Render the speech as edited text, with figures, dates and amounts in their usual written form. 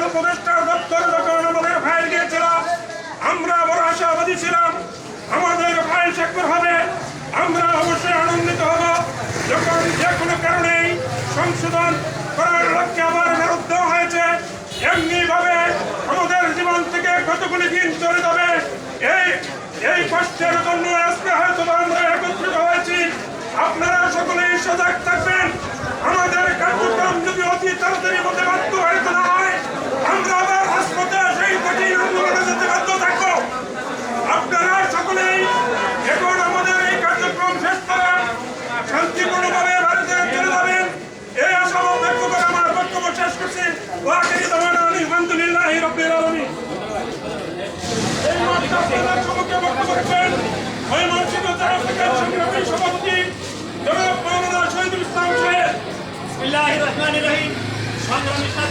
উপদেষ্টা দপ্তর যখন আমাদের ফাইল দিয়েছিল, আমরা বড় আশাবাদী ছিলাম আমাদের ফাইল স্বাক্ষর হবে। আমরা অবশ্যই আনন্দিত হব যখন যে কোনো কারণেই সংশোধন করার লক্ষ্যে আবার ফেরত দেওয়া হয়েছে। এমনি ভাবে আমাদের জীবন থেকে কতগুলি দিন চলে যাবে, এই কষ্টের জন্য আজকে হয়তো আমরা একত্রিত হয়েছি। আপনারা সকলেই সজাগ থাকবেন। আমাদের কার্যক্রম যদি অতি তাড়াতাড়ি মধ্যে বাস্তবায়িত না হয়, আমরা আবার রাজপথে সেই কঠিন আন্দোলনে যেতে বাধ্য থাকবো। আপনারা সকলেই এখন আমাদের এই কার্যক্রম শেষ করে শান্তিপূর্ণভাবে বাড়িতে চলে যাবেন, এই আশা ব্যক্ত করে আমার বক্তব্য শেষ করছি। আলহামদুলিল্লাহ রাব্বিল আলামিন। এই মাঠে আপনাদের সম্মুখে বক্তব্য রাখবেন ময়মনসিংহ জেলা থেকে সংগ্রামী সভাপতি জনাব মাওলানা শহীদুল ইসলাম সাহেব। বিসমিল্লাহির রহমানির রহিম।